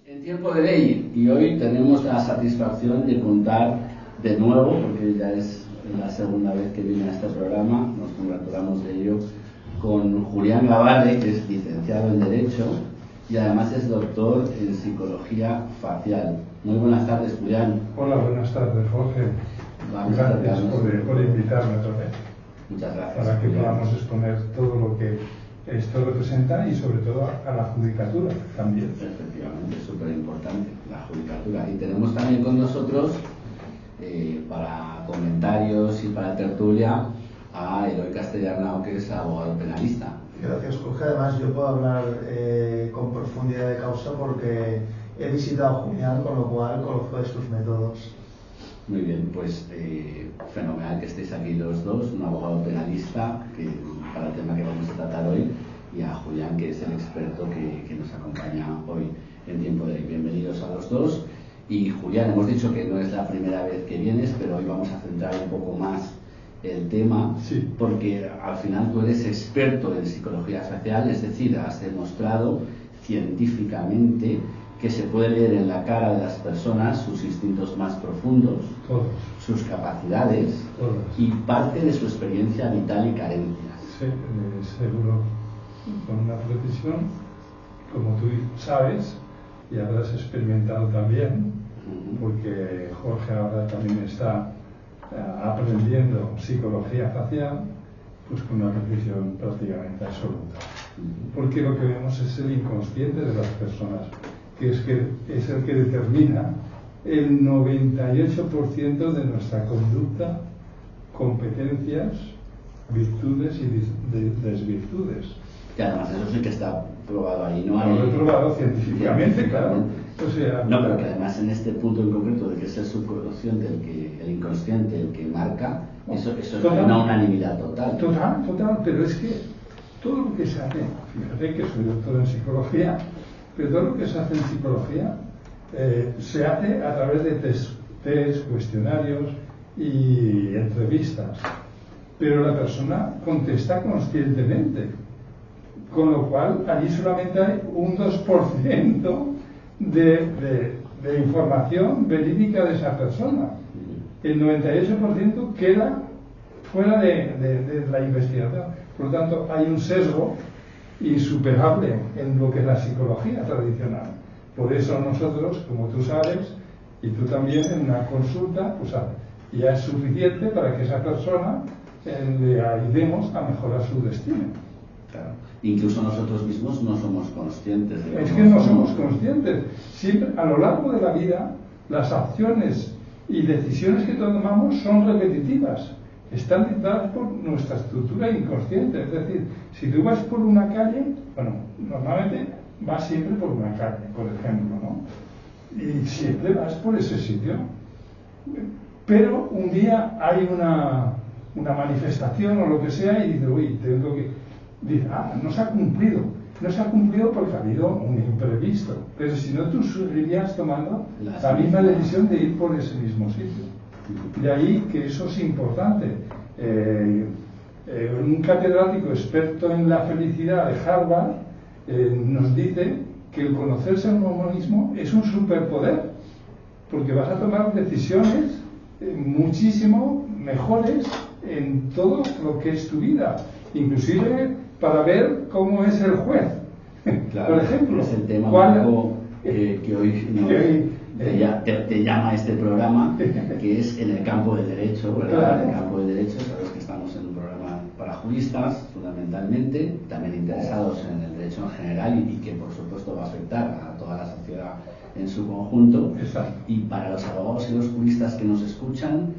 En tiempo de ley, y hoy tenemos la satisfacción de contar de nuevo, porque ya es la segunda vez que viene a este programa, nos congratulamos de ello, con Julián Gabarre, que es licenciado en Derecho y además es doctor en Psicología Facial. Muy buenas tardes, Julián. Hola, buenas tardes, Jorge. Gracias por invitarme otra vez. Muchas gracias. Para que podamos exponer todo lo que esto representa y sobre todo a la judicatura también. Efectivamente, es súper importante la judicatura. Y tenemos también con nosotros, para comentarios y para tertulia, a Eloy Castellarnau, que es abogado penalista. Gracias, Jorge. Además, yo puedo hablar con profundidad de causa porque he visitado a Julián, con lo cual conozco de sus métodos. Muy bien, pues fenomenal que estéis aquí los dos, un abogado penalista para el tema que vamos a tratar hoy, y a Julián, que es el experto que nos acompaña hoy en Tiempo de Ley. Bienvenidos a los dos. Y Julián, hemos dicho que no es la primera vez que vienes, pero hoy vamos a centrar un poco más el tema, sí, porque al final tú eres experto en psicología facial, es decir, has demostrado científicamente que se puede leer en la cara de las personas sus instintos más profundos, todos, sus capacidades, todos, y parte de su experiencia vital y carencias. Sí, seguro, con una precisión, como tú sabes, y habrás experimentado también, porque Jorge ahora también está aprendiendo psicología facial, pues con una precisión prácticamente absoluta. Porque lo que vemos es el inconsciente de las personas, que es el que determina el 98% de nuestra conducta, competencias, virtudes y desvirtudes. Y además eso sí que está probado ahí, ¿no? Lo he probado científicamente, claro. O sea, no, pero que además en este punto en concreto de que es el subconsciente, el inconsciente el que marca, eso es una unanimidad total. Total, pero es que todo lo que se hace, fíjate que soy doctor en psicología, pero todo lo que se hace en psicología se hace a través de test, cuestionarios y entrevistas, pero la persona contesta conscientemente, con lo cual allí solamente hay un 2% de información verídica de esa persona. El 98% queda fuera de la investigación. Por lo tanto, hay un sesgo insuperable en lo que es la psicología tradicional. Por eso nosotros, como tú sabes, y tú también, en una consulta, pues ya es suficiente para que esa persona le ayudemos a mejorar su destino. Claro. Incluso nosotros mismos no somos conscientes de es que no somos conscientes. Siempre, a lo largo de la vida, las acciones y decisiones que tomamos son repetitivas. Están dictadas por nuestra estructura inconsciente. Es decir, si tú vas por una calle, bueno, normalmente vas siempre por una calle, por ejemplo, ¿no? Y siempre vas por ese sitio. Pero un día hay una manifestación o lo que sea y dices, uy, tengo que... Dice, no se ha cumplido. No se ha cumplido porque ha habido un imprevisto. Pero si no, tú seguirías tomando la misma decisión de ir por ese mismo sitio. De ahí que eso es importante. Un catedrático experto en la felicidad de Harvard nos dice que el conocerse a uno mismo es un superpoder, porque vas a tomar decisiones muchísimo mejores en todo lo que es tu vida, inclusive para ver cómo es el juez. Claro, por ejemplo, es el tema que hoy te llama este programa, que es en el campo del derecho, ¿verdad? Claro. En el campo del derecho, sabes que estamos en un programa para juristas, fundamentalmente, también interesados en el derecho en general y que por supuesto va a afectar a toda la sociedad en su conjunto. Exacto. Y para los abogados y los juristas que nos escuchan,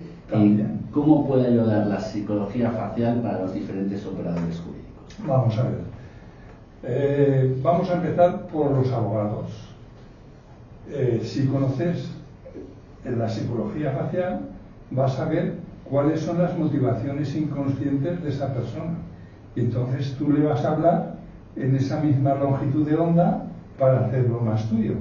¿cómo puede ayudar la psicología facial para los diferentes operadores jurídicos? Vamos a ver. Vamos a empezar por los abogados. Si conoces la psicología facial, vas a ver cuáles son las motivaciones inconscientes de esa persona. Y entonces tú le vas a hablar en esa misma longitud de onda para hacerlo más tuyo.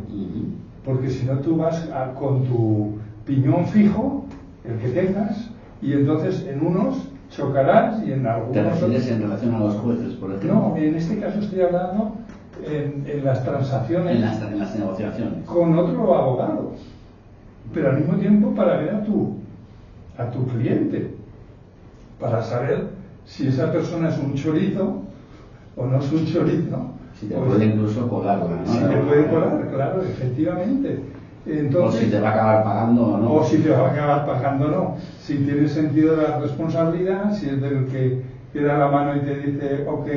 Porque si no, tú vas con tu piñón fijo, el que tengas, y entonces en unos chocarás y en algunos... ¿Te refieres en relación a los jueces, por ejemplo? No, en este caso estoy hablando en las transacciones, en las negociaciones, con otro abogado, pero al mismo tiempo para ver a tu cliente, para saber si esa persona es un chorizo o no es un chorizo. Si te puede incluso colarla, ¿no? Si te puede colar, claro, efectivamente. Entonces, o si te va a acabar pagando o no. O si te va a acabar pagando o no. Si tiene sentido de la responsabilidad, si es del que da la mano y te dice, ok,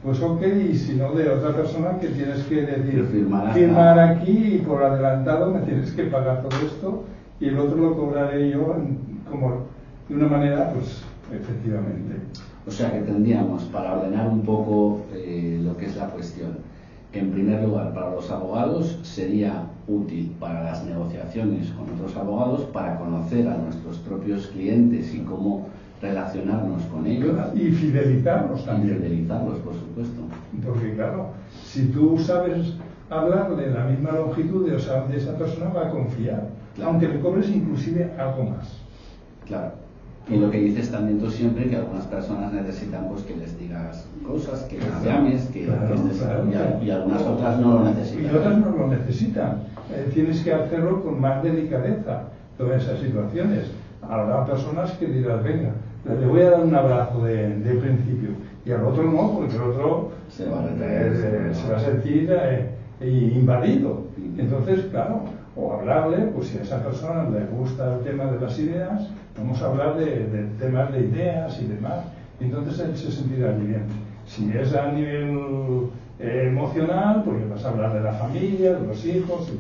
pues ok, y si no, de otra persona que tienes que decir, firmar aquí y por adelantado me tienes que pagar todo esto y el otro lo cobraré yo como de una manera, pues, efectivamente. O sea que tendríamos, para ordenar un poco lo que es la cuestión, en primer lugar, para los abogados sería útil para las negociaciones con otros abogados, para conocer a nuestros propios clientes y cómo relacionarnos con ellos. Y fidelizarlos también. Y fidelizarlos, por supuesto. Porque claro, si tú sabes hablar de la misma longitud de esa persona, va a confiar, claro, aunque le cobres inclusive algo más. Claro. Y lo que dices también tú siempre, que algunas personas necesitan pues que les digas cosas, que las llames, y algunas otras no lo necesitan. Y otras no lo necesitan. Tienes que hacerlo con más delicadeza, todas esas situaciones. Habrá personas que dirán, venga, le voy a dar un abrazo de principio, y al otro no, porque el otro se va a sentir invadido. Entonces, claro, o hablarle, pues si a esa persona le gusta el tema de las ideas, vamos a hablar de temas de ideas y demás, y entonces él se sentirá bien. Si es a nivel emocional, pues le vas a hablar de la familia, de los hijos,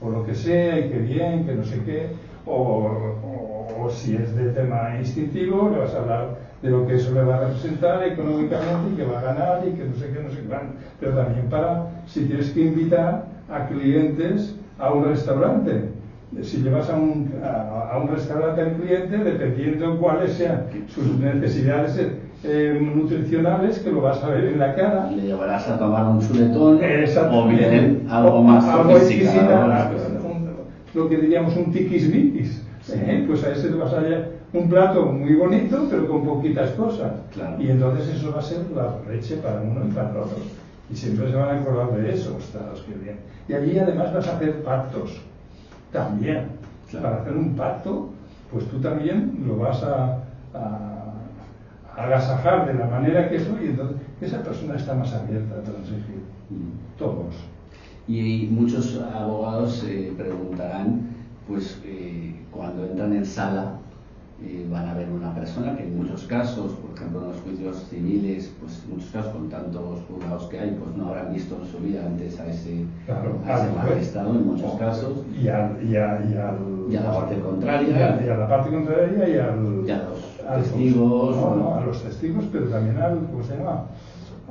o lo que sea, y qué bien, que no sé qué, o si es de tema instintivo, le vas a hablar de lo que eso le va a representar económicamente y que va a ganar y que no sé qué, no sé cuánto. Pero también si tienes que invitar a clientes a un restaurante. Si llevas a un restaurante al cliente, dependiendo cuáles sean sus necesidades nutricionales, que lo vas a ver en la cara. Le llevarás a tomar un chuletón o bien algo más sofisticado, lo que diríamos un tiquismiquis. Sí. Pues a ese le vas a llevar un plato muy bonito, pero con poquitas cosas. Claro. Y entonces eso va a ser la leche para uno y para el otro. Y siempre se van a acordar de eso, los que bien. Y allí además vas a hacer pactos también. Claro. Para hacer un pacto, pues tú también lo vas a agasajar de la manera que eso, y entonces esa persona está más abierta a transigir. Todos. Y muchos abogados preguntarán, pues cuando entran en sala, van a ver una persona que en muchos casos, por ejemplo en los juicios civiles, pues en muchos casos con tantos juzgados que hay, pues no habrán visto en su vida antes a ese magistrado en muchos casos. Y a la parte contraria. Y a la parte contraria y a los testigos. A los testigos, pero también ¿cómo se llama?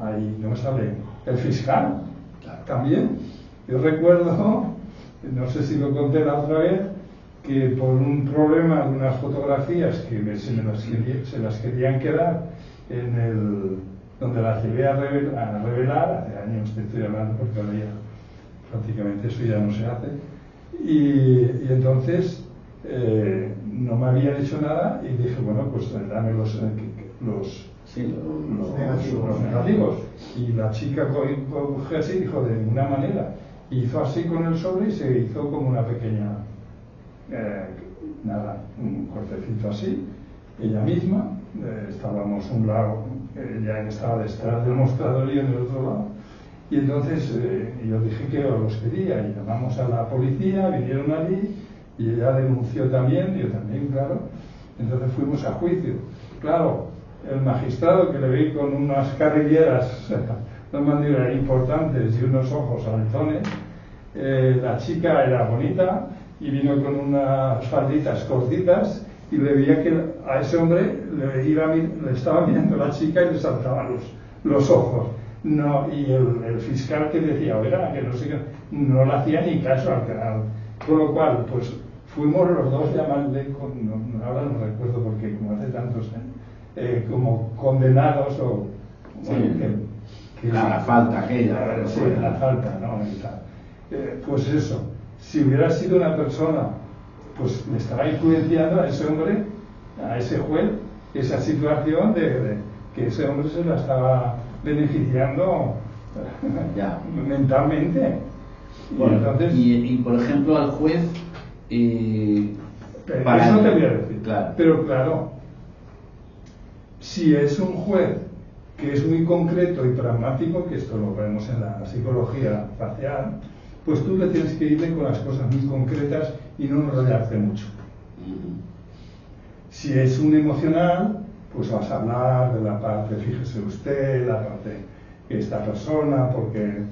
Ahí no me sale. El fiscal. Claro. También. Yo recuerdo, no sé si lo conté la otra vez, que por un problema de unas fotografías que se las querían quedar donde las llevé a revelar, hace años te estoy hablando porque ahora ya prácticamente eso ya no se hace, y entonces no me habían hecho nada y dije, bueno, pues dame los negativos. Y la chica cogió así, dijo, de ninguna manera. Hizo así con el sobre y se hizo como una pequeña, un cortecito así. Ella misma, estábamos un lado, ella estaba detrás del mostrador y en el otro lado. Y entonces yo dije que los quería y llamamos a la policía, vinieron allí y ella denunció también, yo también, claro. Entonces fuimos a juicio. Claro, el magistrado que le vi con unas carrilleras de manera importantes y unos ojos altones, la chica era bonita y vino con unas falditas cortitas y le veía que a ese hombre le estaba mirando la chica y le saltaban los ojos. No, y el fiscal que decía, oiga, que no sé qué, no le hacía ni caso al canal. Con lo cual, pues fuimos los dos llamarle, ahora no recuerdo porque como hace tantos años, como condenados o sí, la falta aquella. Sí, la falta, ¿no? Pues eso, si hubiera sido una persona, pues le estaba influenciando a ese hombre, a ese juez, esa situación de que ese hombre se la estaba beneficiando Ya. mentalmente. Bueno, Entonces, y por ejemplo al juez para eso te voy a decir. Claro. Pero claro, si es un juez que es muy concreto y pragmático, que esto lo vemos en la psicología facial, pues tú le tienes que irle con las cosas muy concretas y no enrollarte mucho. Si es un emocional, pues vas a hablar de la parte, fíjese usted, la parte que esta persona, porque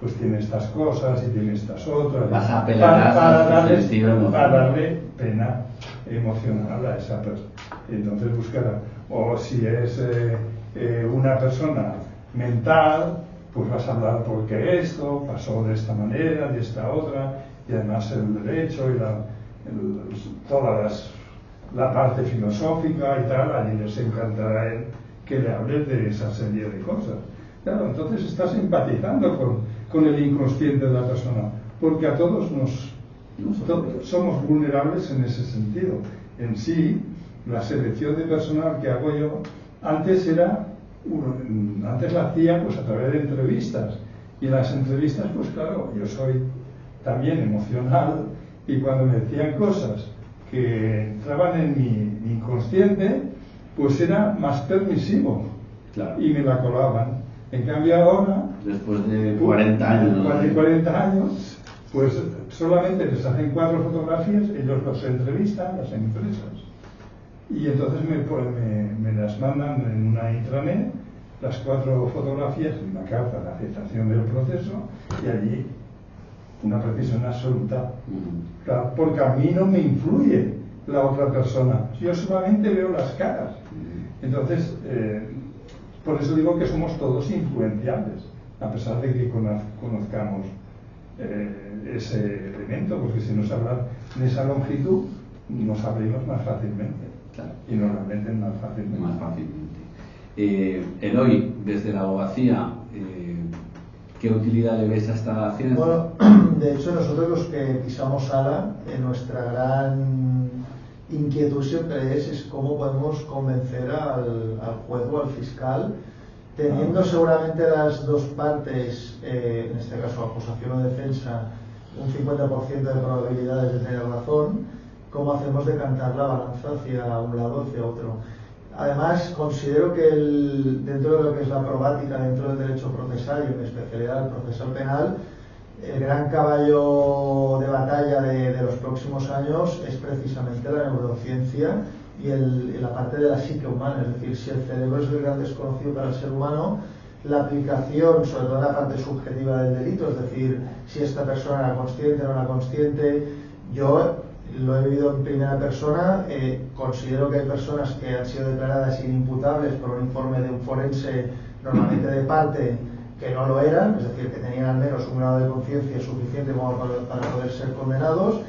pues tiene estas cosas y tiene estas otras. Vas a apelar para darle pena emocional a esa persona. Entonces buscará. O si es una persona mental, pues vas a hablar porque esto pasó de esta manera, de esta otra, y además el derecho y la parte filosófica y tal, a mí les encantará a él que le hables de esa serie de cosas. Claro, entonces estás empatizando con el inconsciente de la persona, porque a todos somos vulnerables en ese sentido. En sí, la selección de personal que hago yo, antes la hacía pues a través de entrevistas, y en las entrevistas, pues claro, yo soy también emocional, y cuando me decían cosas que entraban en mi inconsciente, pues era más permisivo, claro, y me la colaban. En cambio ahora, después de 40 años, después de 40 años, pues solamente les hacen 4 fotografías, ellos los entrevistan, las empresas, y entonces me las mandan en una intranet, las 4 fotografías, una carta de aceptación del proceso, y allí una precisión absoluta. Claro, porque a mí no me influye la otra persona, yo solamente veo las caras. Entonces, por eso digo que somos todos influenciables, a pesar de que conozcamos ese elemento, porque si nos hablan en esa longitud, nos abrimos más fácilmente. Claro. Y nos la meten más fácilmente. Más fácilmente. Eloy, desde la abogacía, ¿qué utilidad le ves a esta ciencia? Bueno, de hecho nosotros los que pisamos sala, nuestra gran inquietud siempre es cómo podemos convencer al juez o al fiscal, teniendo seguramente las dos partes, en este caso acusación o defensa, un 50% de probabilidades de tener razón, cómo hacemos decantar la balanza hacia un lado o hacia otro. Además, considero que dentro de lo que es la probática, dentro del derecho procesal y en especialidad el procesal penal, el gran caballo de batalla de los próximos años es precisamente la neurociencia y la parte de la psique humana. Es decir, si el cerebro es el gran desconocido para el ser humano, la aplicación, sobre todo en la parte subjetiva del delito, es decir, si esta persona era consciente o no era consciente, yo lo he vivido en primera persona, considero que hay personas que han sido declaradas inimputables por un informe de un forense, normalmente de parte, que no lo eran, es decir, que tenían al menos un grado de conciencia suficiente como para poder ser condenados,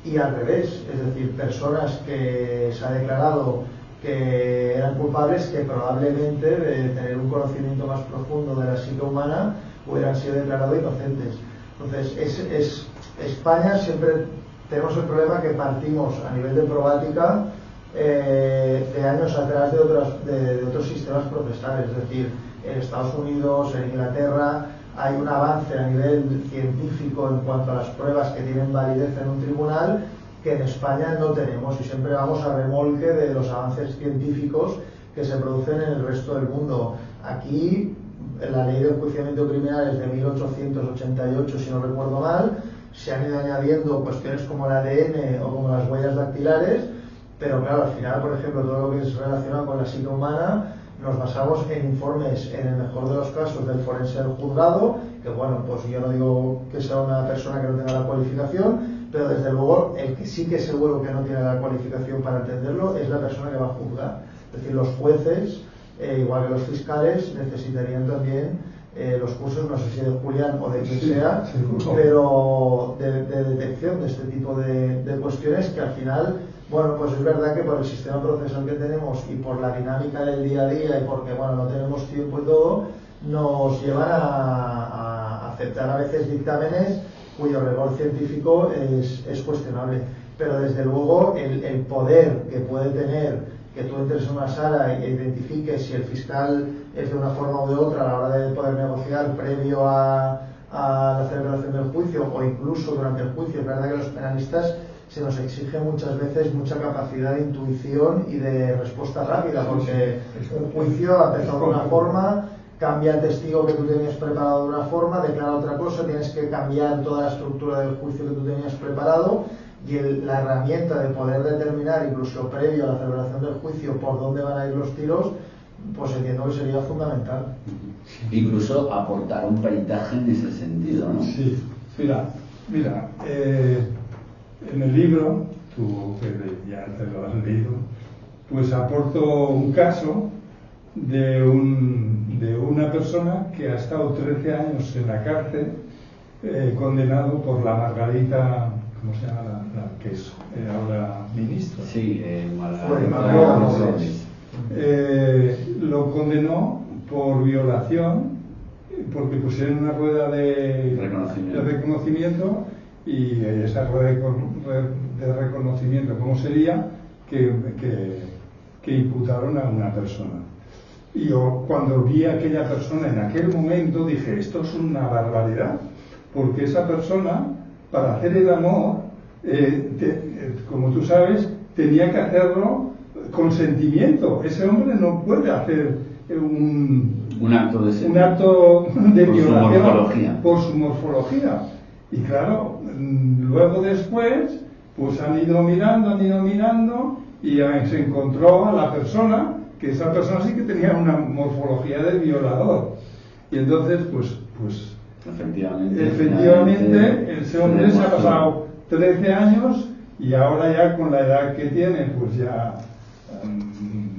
y al revés, es decir, personas que se ha declarado que eran culpables que probablemente de tener un conocimiento más profundo de la psique humana hubieran sido declarados inocentes. Entonces, España siempre tenemos el problema que partimos a nivel de probática de años atrás de otros sistemas procesales, es decir, en Estados Unidos, en Inglaterra, hay un avance a nivel científico en cuanto a las pruebas que tienen validez en un tribunal que en España no tenemos, y siempre vamos a remolque de los avances científicos que se producen en el resto del mundo. Aquí, en la ley de enjuiciamiento criminal es de 1888, si no recuerdo mal, se han ido añadiendo cuestiones como el ADN o como las huellas dactilares, pero claro, al final, por ejemplo, todo lo que es relacionado con la psique humana, nos basamos en informes, en el mejor de los casos, del forense del juzgado, que bueno, pues yo no digo que sea una persona que no tenga la cualificación, pero desde luego el que sí que seguro que no tiene la cualificación para entenderlo es la persona que va a juzgar. Es decir, los jueces, igual que los fiscales, necesitarían también los cursos, no sé si de Julián o de quien sea, pero de detección de este tipo de cuestiones que al final, bueno, pues es verdad que por el sistema procesal que tenemos y por la dinámica del día a día y porque, bueno, no tenemos tiempo y todo, nos llevan a aceptar a veces dictámenes cuyo rigor científico es cuestionable. Pero desde luego el poder que puede tener que tú entres en una sala e identifiques si el fiscal es de una forma u de otra a la hora de poder negociar previo a la celebración del juicio o incluso durante el juicio. Es verdad que los penalistas se nos exige muchas veces mucha capacidad de intuición y de respuesta rápida, porque un juicio ha empezado de una forma, cambia el testigo que tú tenías preparado de una forma, declara otra cosa, tienes que cambiar toda la estructura del juicio que tú tenías preparado, y la herramienta de poder determinar incluso previo a la celebración del juicio por dónde van a ir los tiros, pues entiendo que sería fundamental. Incluso aportar un peritaje en ese sentido, ¿no? Sí, mira, en el libro, tú que ya te lo has leído, pues aporto un caso de una persona que ha estado 13 años en la cárcel, condenado por la Margarita, ¿cómo se llama la que es ahora ministra? Sí, Margarita Robles. Lo condenó por violación, porque pusieron una rueda de reconocimiento, y esa rueda de reconocimiento, ¿cómo sería? Que imputaron a una persona. Y yo, cuando vi a aquella persona en aquel momento, dije, esto es una barbaridad, porque esa persona, para hacer el amor, como tú sabes, tenía que hacerlo con sentimiento. Ese hombre no puede hacer un acto de violación por su morfología. Y claro, luego después, pues han ido mirando y se encontró a la persona, que esa persona sí que tenía una morfología de violador. Y entonces, pues efectivamente ese hombre se ha pasado 13 años y ahora ya con la edad que tiene, pues ya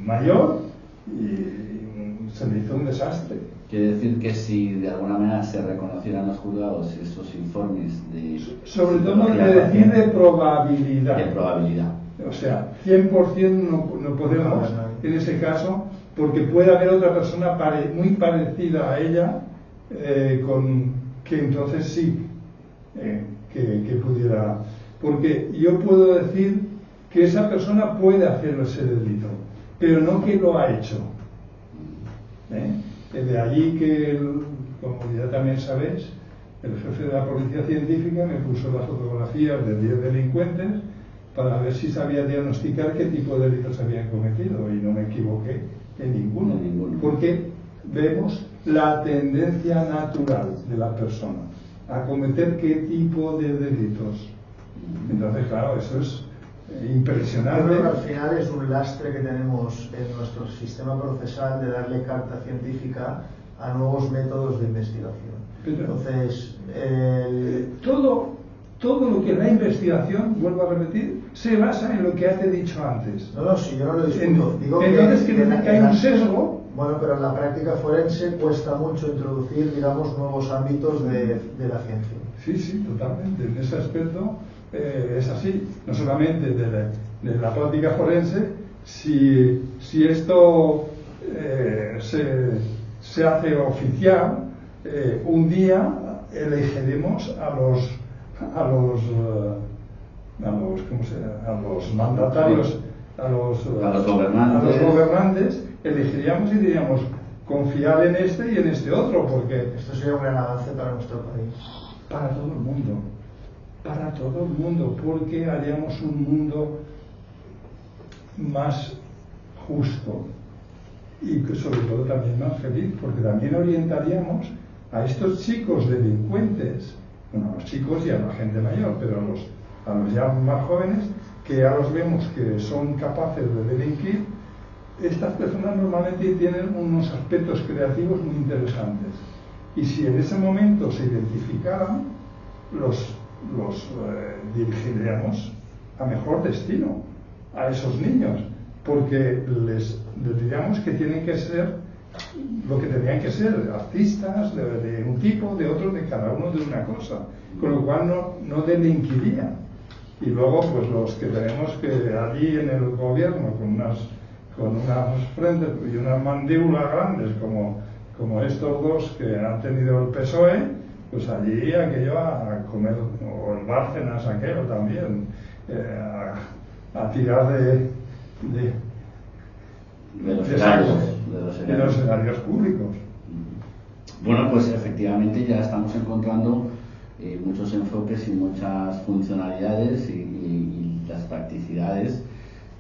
mayor, y se le hizo un desastre. Quiere decir que si de alguna manera se reconocieran los juzgados esos informes de... Sobre todo de decir de probabilidad. De probabilidad. O sea, 100% no podemos en ese caso, porque puede haber otra persona muy parecida a ella, que entonces sí, que pudiera... Porque yo puedo decir que esa persona puede hacer ese delito, pero no que lo ha hecho. De allí que, como ya también sabéis, el jefe de la policía científica me puso las fotografías de 10 delincuentes para ver si sabía diagnosticar qué tipo de delitos habían cometido, y no me equivoqué en ninguno, porque vemos la tendencia natural de la persona a cometer qué tipo de delitos. Entonces, claro, eso es impresionante. Yo creo que al final es un lastre que tenemos en nuestro sistema procesal de darle carta científica a nuevos métodos de investigación. Entonces, todo lo que la investigación, vuelvo a repetir, se basa en lo que te he dicho antes. No, si yo no lo discuto. Digo entonces quiere decir que hay un sesgo. Bueno, pero en la práctica forense cuesta mucho introducir, digamos, nuevos ámbitos de la ciencia. Sí, totalmente. En ese aspecto es así. No solamente de la práctica forense, si esto se hace oficial, un día elegiremos a los mandatarios, a los gobernantes, elegiríamos y diríamos, confiar en este y en este otro, porque esto sería un gran avance para nuestro país. Para todo el mundo, porque haríamos un mundo más justo y sobre todo también más feliz, porque también orientaríamos a estos chicos delincuentes, bueno, a los chicos y a la gente mayor, pero a los ya más jóvenes, que ya los vemos que son capaces de delinquir. Estas personas normalmente tienen unos aspectos creativos muy interesantes, y si en ese momento se identificaran, los dirigiríamos a mejor destino a esos niños, porque les diríamos que tienen que ser lo que tenían que ser, artistas de un tipo, de otro, de cada uno de una cosa, con lo cual no delinquirían. Y luego, pues los que tenemos que allí en el gobierno con unas frentes y unas mandíbulas grandes como estos dos que han tenido el PSOE, pues allí aquello a comer, o el Bárcenas aquello también, a tirar de los horarios públicos. Bueno, pues efectivamente ya estamos encontrando muchos enfoques y muchas funcionalidades y las practicidades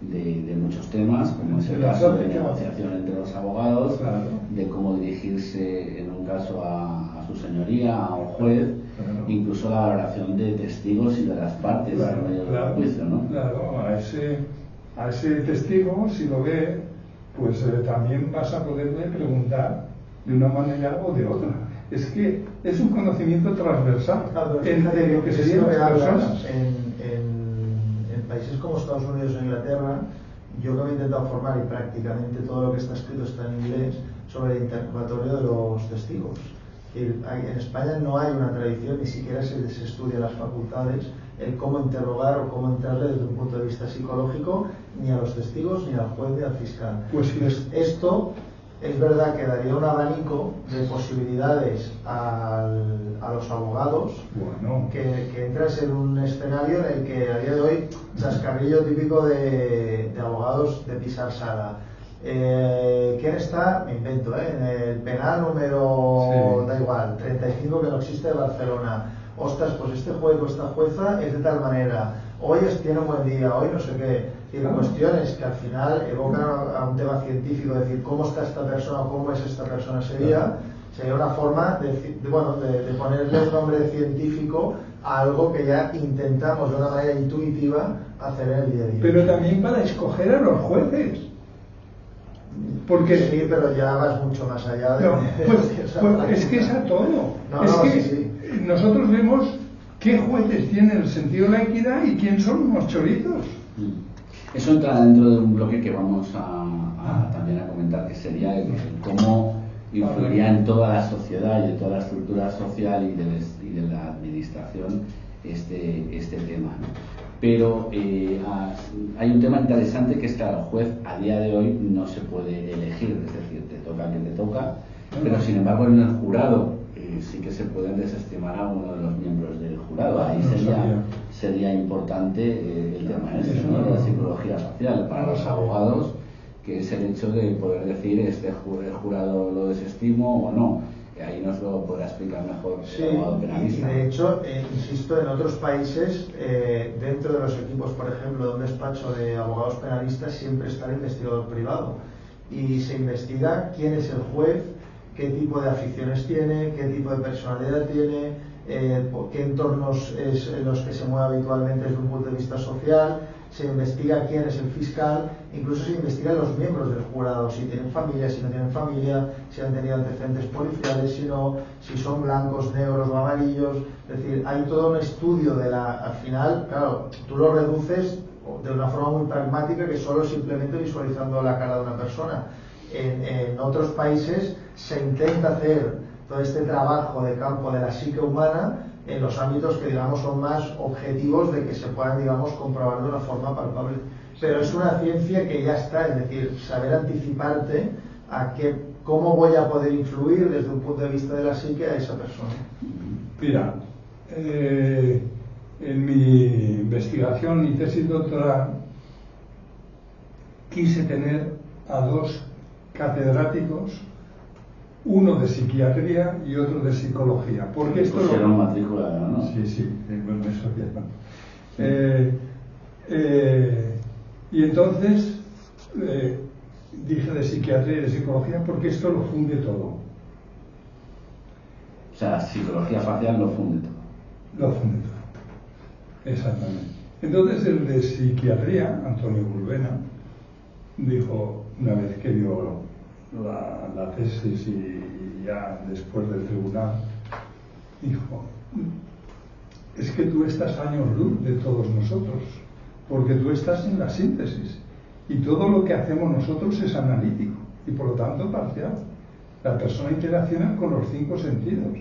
de muchos temas, como es el caso de negociación entre los abogados, claro, de cómo dirigirse en un caso a su señoría, a un juez, claro, incluso la valoración de testigos y de las partes, claro, en medio del juicio, ¿no? Claro, a ese testigo, si lo ve, pues también vas a poderle preguntar de una manera o de otra. Es que es un conocimiento transversal, claro, entre lo que serían las personas. En países como Estados Unidos o Inglaterra, yo que me he intentado formar y prácticamente todo lo que está escrito está en inglés sobre el interrogatorio de los testigos. En España no hay una tradición, ni siquiera se estudia en las facultades el cómo interrogar o cómo entrarle desde un punto de vista psicológico ni a los testigos, ni al juez, ni al fiscal. Pues sí. Esto es verdad que daría un abanico de posibilidades a los abogados, bueno, que entras en un escenario en el que a día de hoy, chascarrillo típico de abogados de pisar sala. ¿Quién está? Me invento, en el penal número, sí, da igual, 35 que no existe de Barcelona. Ostras, pues este juez o esta jueza es de tal manera, hoy tiene un buen día, hoy no sé qué. Claro, cuestiones que al final evocan a un tema científico, es decir, cómo está esta persona o cómo es esta persona ese día, sería una forma de ponerle un nombre científico a algo que ya intentamos de una manera intuitiva hacer en el día a día. Pero también para escoger a los jueces. Porque sí, pero ya vas mucho más allá de... No, pues es que es a todo. Sí. Nosotros vemos qué jueces tienen el sentido de la equidad y quién son unos chorizos. Eso entra dentro de un bloque que vamos también a comentar, que sería el cómo influiría en toda la sociedad y en toda la estructura social y de la administración este tema, ¿no? Pero hay un tema interesante, que es que al juez a día de hoy no se puede elegir, es decir, te toca quien te toca, pero sin embargo en el jurado sí que se pueden desestimar a uno de los miembros del jurado. Ahí sería importante el tema ¿no? de la psicología social para los abogados, que es el hecho de poder decir el jurado lo desestimo o no. Ahí nos lo podrá explicar mejor el abogado penalista. Y de hecho, insisto, en otros países, dentro de los equipos, por ejemplo, de un despacho de abogados penalistas, siempre está el investigador privado. Y se investiga quién es el juez, qué tipo de aficiones tiene, qué tipo de personalidad tiene, qué entornos es en los que se mueve habitualmente desde un punto de vista social. Se investiga quién es el fiscal, incluso se investigan los miembros del jurado, si tienen familia, si no tienen familia, si han tenido antecedentes policiales, si son blancos, negros o amarillos. Es decir, hay todo un estudio al final, claro, tú lo reduces de una forma muy pragmática, que solo simplemente visualizando la cara de una persona. En otros países se intenta hacer todo este trabajo de campo de la psique humana en los ámbitos que, digamos, son más objetivos, de que se puedan, digamos, comprobar de una forma palpable. Pero es una ciencia que ya está, es decir, saber anticiparte a cómo voy a poder influir desde un punto de vista de la psique a esa persona. Mira, en mi investigación y tesis doctoral quise tener a dos catedráticos, uno de psiquiatría y otro de psicología. Porque esto pusieron matrícula, ¿no? Sí, bueno, eso ya. Y entonces dije de psiquiatría y de psicología porque esto lo funde todo. O sea, la psicología facial lo funde todo. Lo funde todo, exactamente. Entonces el de psiquiatría, Antonio Bulbena, dijo, una vez que vio la tesis y ya después del tribunal, dijo, es que tú estás años luz de todos nosotros, porque tú estás en la síntesis y todo lo que hacemos nosotros es analítico y por lo tanto parcial. La persona interacciona con los 5 sentidos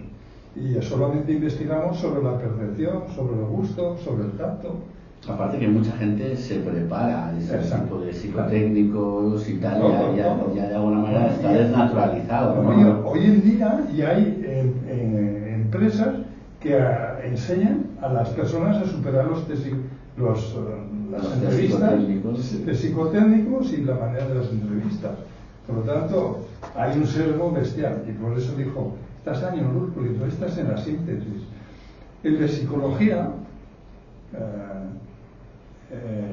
y solamente investigamos sobre la percepción, sobre el gusto, sobre el tacto. Aparte que mucha gente se prepara a ese tipo de psicotécnicos y tal, ya de alguna manera está desnaturalizado, ¿no? Hoy en día ya hay empresas que enseñan a las personas a superar las entrevistas de psicotécnicos y la manera de las entrevistas. Por lo tanto, hay un sesgo bestial, y por eso dijo, estás años luz, porque tú estás en la síntesis. El de psicología,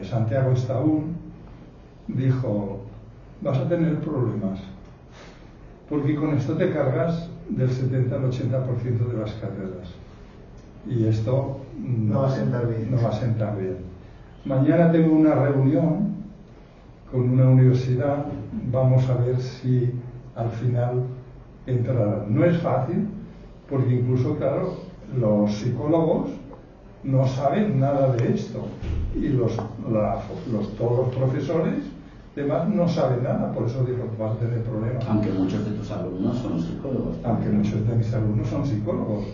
Santiago Estaún, dijo, vas a tener problemas, porque con esto te cargas del 70 al 80% de las carreras. Y esto no va a sentar bien. No va a sentar bien. Mañana tengo una reunión con una universidad, vamos a ver si al final entrarán. No es fácil, porque incluso, claro, los psicólogos no saben nada de esto y todos los profesores demás no saben nada, por eso digo que vas a tener problemas. Aunque muchos de tus alumnos son psicólogos. Aunque muchos de mis alumnos son psicólogos.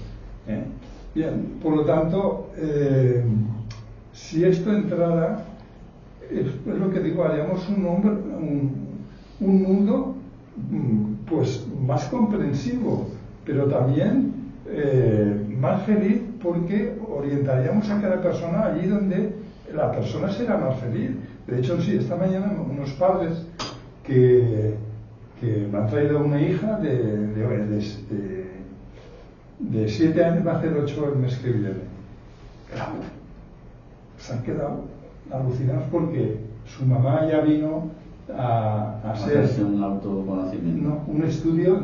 Bien, por lo tanto, si esto entrara, es lo que digo, haríamos un mundo pues más comprensivo, pero también más feliz, porque orientaríamos a cada persona allí donde la persona será más feliz. De hecho, sí, esta mañana unos padres que me han traído una hija de 7 años, va a hacer 8 el mes que viene. Claro, se han quedado alucinados porque su mamá ya vino a hacer un autoconocimiento. No, un estudio,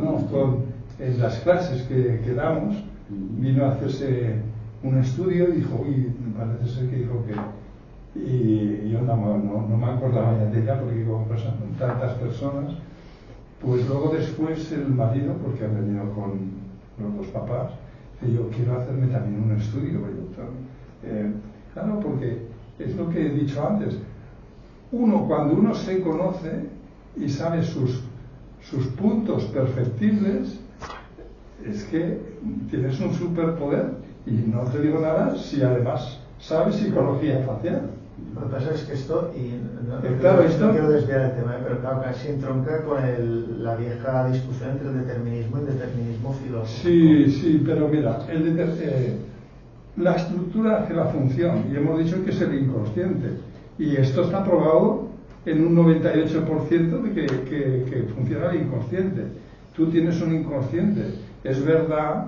en las clases que damos, vino a hacerse un estudio y dijo, uy, parece ser que dijo que... Y yo no me acordaba ya de ella, porque con tantas personas, pues luego después el marido, porque han venido con los dos papás, dice, yo quiero hacerme también un estudio. Claro, porque es lo que he dicho antes, cuando uno se conoce y sabe sus puntos perfectibles, es que tienes un superpoder. Y no te digo nada si además sabes psicología facial. Lo que pasa es que esto, y no quiero desviar el tema, pero claro, casi entronca con la vieja discusión entre el determinismo y el determinismo filosófico. Sí, pero mira, la estructura hace la función, y hemos dicho que es el inconsciente, y esto está probado en un 98% de que funciona el inconsciente. Tú tienes un inconsciente. Es verdad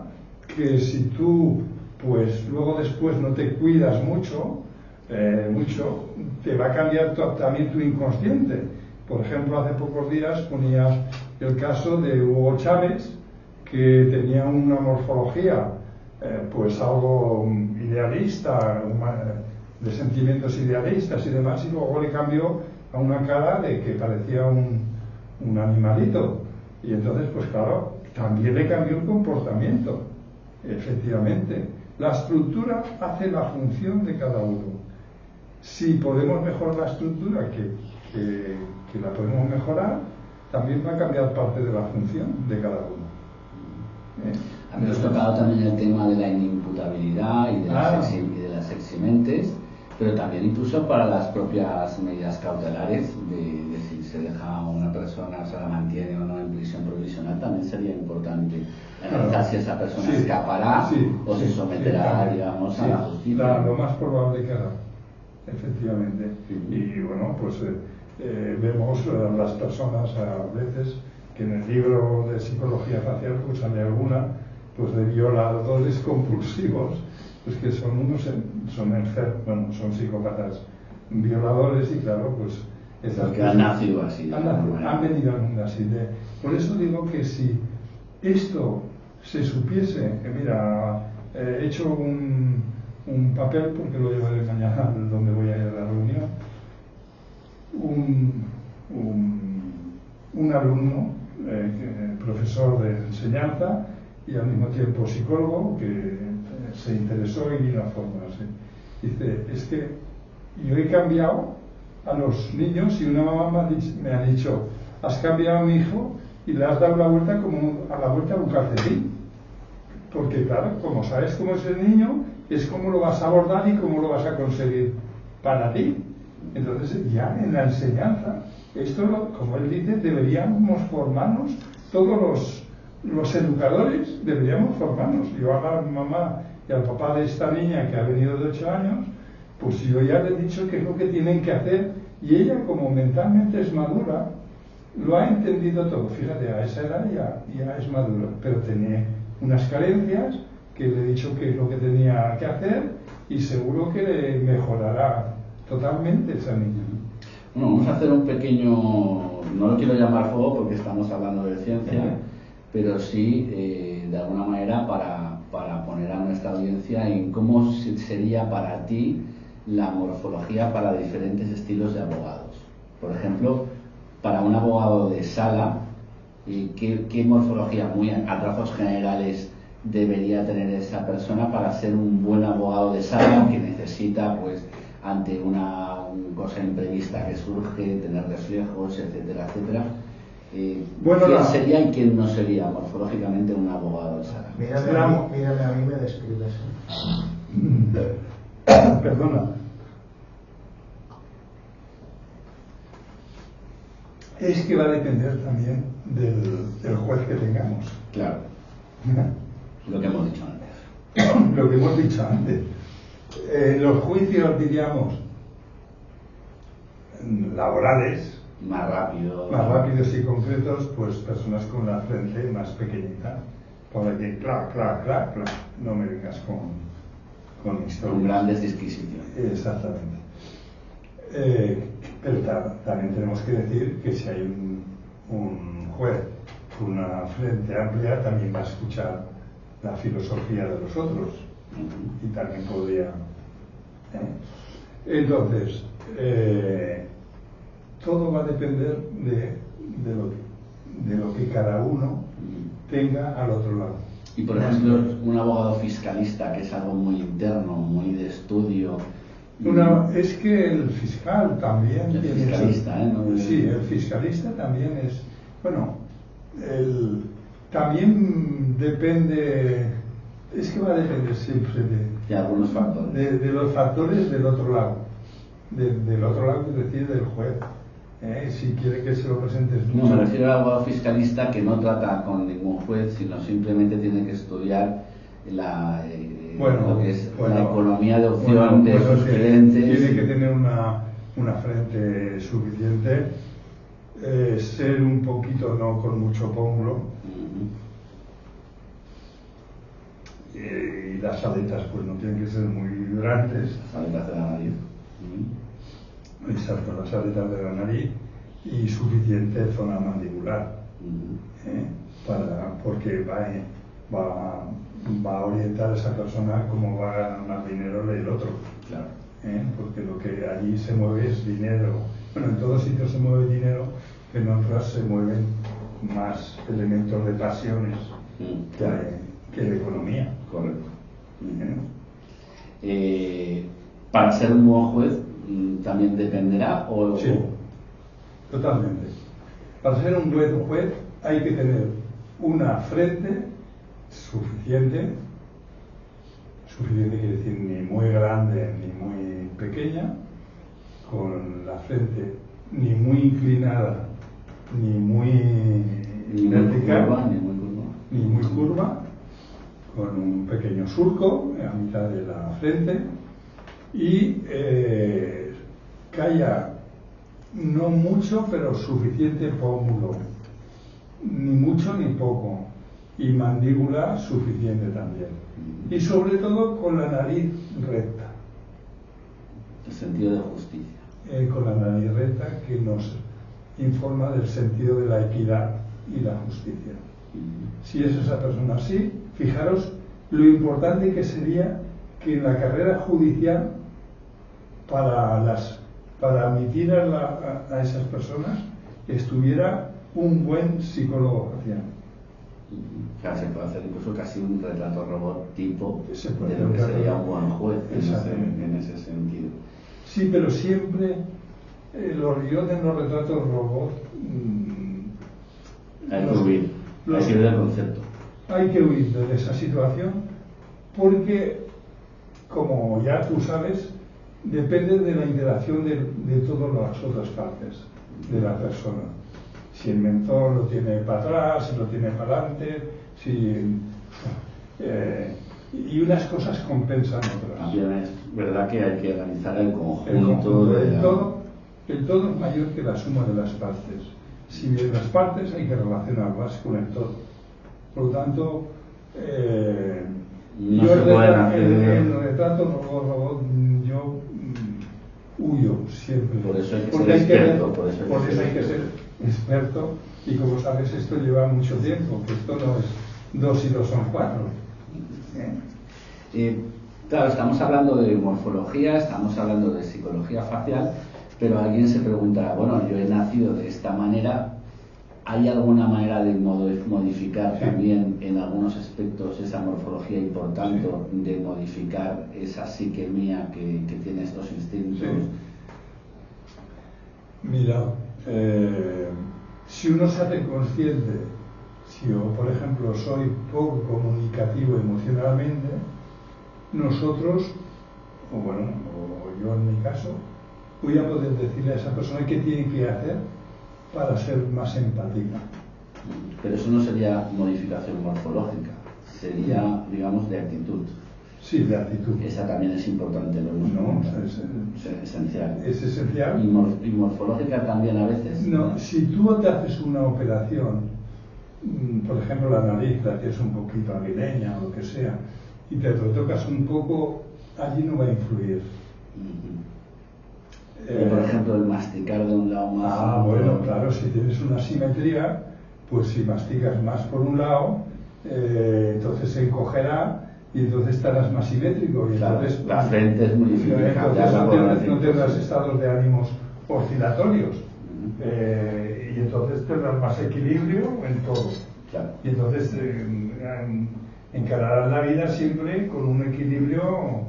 que si tú, pues luego después no te cuidas mucho, te va a cambiar también tu inconsciente. Por ejemplo, hace pocos días ponías el caso de Hugo Chávez, que tenía una morfología pues algo idealista, de sentimientos idealistas y demás, y luego le cambió a una cara de que parecía un animalito. Y entonces, pues claro, también le cambió el comportamiento. Efectivamente, la estructura hace la función de cada uno. Si podemos mejorar la estructura, que la podemos mejorar, también va a cambiar parte de la función de cada uno. Habéis tocado también el tema de la inimputabilidad y de las eximentes, pero también incluso para las propias medidas cautelares, de si se deja a una persona, se la mantiene o no en prisión provisional, también sería importante analizar si esa persona escapará o se someterá, digamos, a la justicia. Lo más probable que hará, efectivamente. Y bueno, pues vemos las personas a veces que en el libro de psicología facial pues sale alguna pues de violadores compulsivos, pues que son enfermos, bueno, son psicópatas violadores, y claro, pues porque han nacido así, han venido al mundo así. Por eso digo que si esto se supiese, que mira, he hecho un papel, porque lo llevaré mañana donde voy a ir a la reunión, un alumno, profesor de enseñanza y al mismo tiempo psicólogo, que se interesó y vino a formarse. Dice, es que yo he cambiado a los niños, y una mamá me ha dicho, has cambiado a mi hijo y le has dado la vuelta como a la vuelta a un calcetín. Porque claro, como sabes cómo es el niño, es cómo lo vas a abordar y cómo lo vas a conseguir para ti. Entonces ya en la enseñanza, esto, como él dice, deberíamos formarnos, todos los educadores deberíamos formarnos. Yo a la mamá y al papá de esta niña que ha venido de 8 años, pues yo ya le he dicho qué es lo que tienen que hacer, y ella, como mentalmente es madura, lo ha entendido todo. Fíjate, a esa edad ya es madura, pero tenía unas carencias que le he dicho qué es lo que tenía que hacer, y seguro que le mejorará totalmente esa niña. Bueno, vamos a hacer un pequeño, no lo quiero llamar fuego porque estamos hablando de ciencia, pero sí, de alguna manera, para poner a nuestra audiencia en cómo sería para ti la morfología para diferentes estilos de abogados. Por ejemplo, para un abogado de sala, ¿qué morfología, muy a trazos generales, debería tener esa persona para ser un buen abogado de sala que necesita, pues, ante una cosa imprevista que surge, tener reflejos, etcétera, etcétera? ¿Quién sería y quién no sería morfológicamente un abogado de sala? Mírame a mí me describes. Perdona. Es que va a depender también del juez que tengamos. Claro. Lo que hemos dicho antes. Lo que hemos dicho antes. Los juicios, diríamos, laborales, más rápidos y concretos, pues personas con la frente más pequeñita, para que clac, no me vengas con historias. Con grandes disquisiciones. Exactamente. Pero también tenemos que decir que si hay un juez con una frente amplia, también va a escuchar la filosofía de los otros, y también podría. Entonces, todo va a depender de lo que cada uno tenga al otro lado. Y por ejemplo, un abogado fiscalista, que es algo muy interno, muy de estudio. Es que el fiscal también el tiene. Fiscalista, Sí, el fiscalista también es. Bueno, también depende. Es que va a depender siempre de algunos factores. De los factores del otro lado. Del otro lado, es decir, del juez. Si quiere que se lo presentes. No, me refiero al abogado fiscalista que no trata con ningún juez, sino simplemente tiene que estudiar lo que es la economía de opción de sus clientes. Tiene que tener una frente suficiente, ser un poquito, no con mucho pómulo. Y las aletas pues no tienen que ser muy vibrantes. Las aletas de la nariz. Exacto, las aletas de la nariz y suficiente zona mandibular, porque va a orientar a esa persona cómo va a ganar más dinero el otro. Claro. Porque lo que allí se mueve es dinero. Bueno, en todos sitios se mueve dinero, pero en otras se mueven más elementos de pasiones que de economía. Correcto. Para ser un buen juez también dependerá Sí, totalmente. Para ser un buen juez hay que tener una frente suficiente quiere decir ni muy grande ni muy pequeña, con la frente ni muy inclinada ni muy vertical, ni muy curva, con un pequeño surco a mitad de la frente, y que haya no mucho pero suficiente pómulo, ni mucho ni poco, y mandíbula suficiente también, y sobre todo con la nariz recta. El sentido de justicia. Con la nariz recta, que nos informa del sentido de la equidad y la justicia. Si es esa persona así, fijaros lo importante que sería que en la carrera judicial, para admitir a esas personas, estuviera un buen psicólogo social. Claro, se puede hacer incluso casi un retrato robot tipo de lo que retrato, sería un buen juez en ese sentido. Sí, pero siempre los guiones, los retratos robot. Hay que huir del concepto. Hay que huir de esa situación porque, como ya tú sabes, depende de la interacción de todas las otras partes de la persona. Si el mentor lo tiene para atrás, si lo tiene para adelante, y unas cosas compensan otras. También es verdad que hay que analizar el conjunto, El conjunto, de el todo es mayor que la suma de las partes. Si bien las partes hay que relacionarlas con el todo. Por lo tanto, no yo se pueden hacer... el retrato robot, yo huyo siempre. Por eso hay que Porque ser experto. Por eso hay que ser experto, y como sabes, esto lleva mucho tiempo, que esto no es 2 y 2 son 4. Claro, estamos hablando de morfología, estamos hablando de psicología facial, pero alguien se preguntará, bueno, yo he nacido de esta manera, ¿hay alguna manera de modificar también en algunos aspectos esa morfología y por tanto de modificar esa psique mía que tiene estos instintos? Sí. Mira, si uno se hace consciente, si yo, por ejemplo, soy poco comunicativo emocionalmente, nosotros, o yo en mi caso, voy a poder decirle a esa persona qué tiene que hacer para ser más empática. Pero eso no sería modificación morfológica, sería, digamos, de actitud. Sí, de actitud. Esa también es importante, lo hemos comentado. Es esencial. Es esencial. ¿Y morfológica también a veces? No, si tú te haces una operación, por ejemplo la nariz, la que es un poquito aguileña o lo que sea, y te retocas un poco, allí no va a influir. Por ejemplo, el masticar de un lado más... Bueno, claro, si tienes una simetría, pues si masticas más por un lado, entonces se encogerá y entonces estarás más simétrico. Y claro, entonces, la frente es muy difícil. Entonces no tendrás estados de ánimos oscilatorios. Y entonces tendrás más equilibrio en todo. Claro. Y entonces encararás la vida siempre con un equilibrio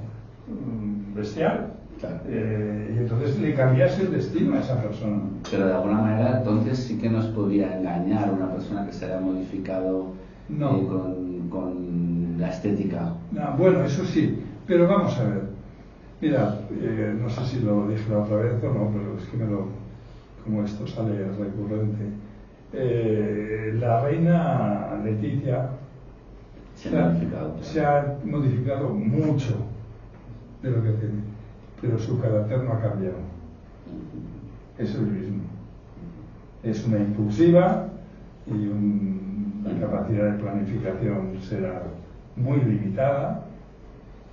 bestial. Claro. Y entonces le cambias el destino a esa persona. Pero de alguna manera entonces sí que nos podría engañar una persona que se haya modificado con la estética. No, bueno, eso sí, pero vamos a ver. Mira, no sé si lo dije la otra vez o no, pero es que como esto sale recurrente. La reina Leticia se ha modificado mucho de lo que tiene, pero su carácter no ha cambiado. Es el mismo. Es una impulsiva y la capacidad de planificación será muy limitada.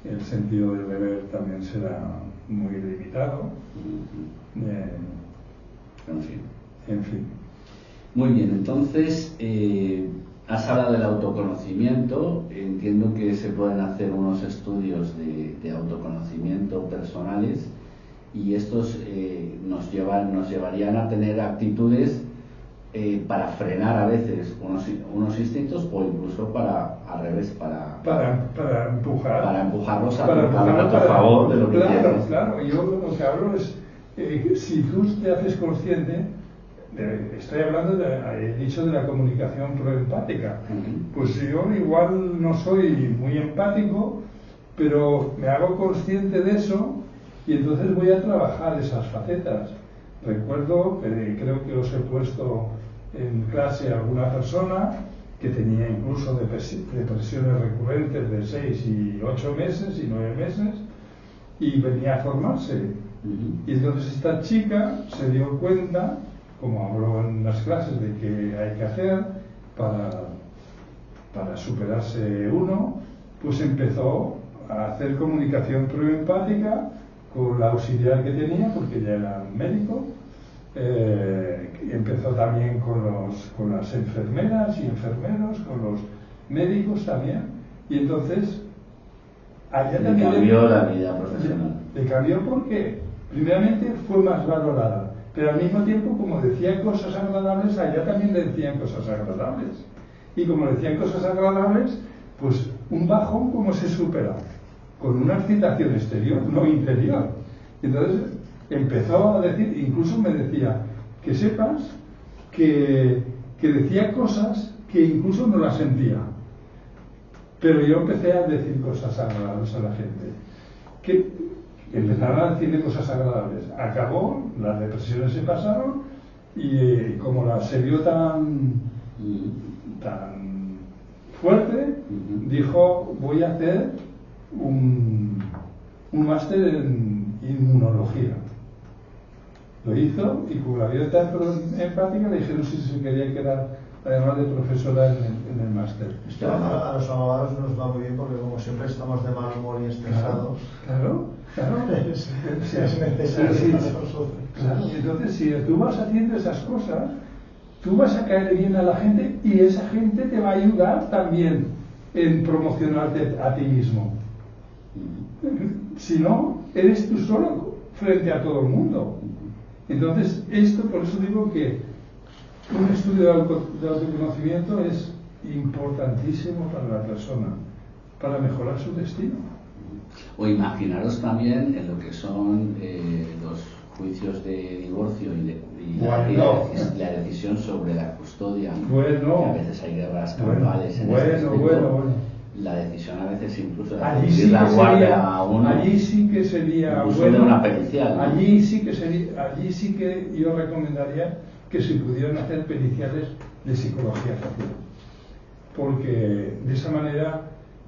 El sentido del deber también será muy limitado. En fin. Muy bien, entonces has hablado del autoconocimiento. Entiendo que se pueden hacer unos estudios de autoconocimiento personales y estos nos llevarían a tener actitudes para frenar a veces unos instintos o incluso al revés, para empujarlos a tu favor de lo que quieres. Claro, yo lo que hablo es, si tú te haces consciente, estoy hablando, he dicho de la comunicación proempática, pues yo igual no soy muy empático, pero me hago consciente de eso y entonces voy a trabajar esas facetas. Recuerdo, creo que os he puesto en clase a alguna persona que tenía incluso depresiones recurrentes de 6 y 8 meses y 9 meses y venía a formarse. Y entonces esta chica se dio cuenta, como habló en las clases, de qué hay que hacer para superarse uno, pues empezó a hacer comunicación proempática con la auxiliar que tenía, porque ella era médico. Empezó también con las enfermeras y enfermeros, con los médicos también, y entonces allá también cambió la vida profesional. Le cambió porque primeramente fue más valorada, pero al mismo tiempo, como decía cosas agradables, allá también le decían cosas agradables, y como decían cosas agradables, pues un bajón, ¿cómo se supera? Con una excitación exterior, no interior. Entonces empezó a decir, incluso me decía, que sepas que decía cosas que incluso no las sentía, pero yo empecé a decir cosas agradables a la gente, que empezaron a decirle cosas agradables. Acabó, las depresiones se pasaron y como se vio tan fuerte, dijo, voy a hacer un máster en inmunología. Lo hizo y como la vida tan empática le dijeron si se quería quedar además de profesora en el máster. A los abogados nos va muy bien porque como siempre estamos de mal humor y estresados. Claro. Es necesario para nosotros. Claro, entonces si tú vas haciendo esas cosas, tú vas a caer bien a la gente y esa gente te va a ayudar también en promocionarte a ti mismo. Si no, eres tú solo frente a todo el mundo. Entonces, por eso digo que un estudio de autoconocimiento es importantísimo para la persona, para mejorar su destino. O imaginaros también en lo que son los juicios de divorcio y la decisión sobre la custodia, que a veces hay guerras campales en ese aspecto. La decisión a veces incluso de allí la guardia a uno, allí sí que sería bueno, de una pericial, ¿no? allí sí que yo recomendaría que se pudieran hacer periciales de psicología facial, porque de esa manera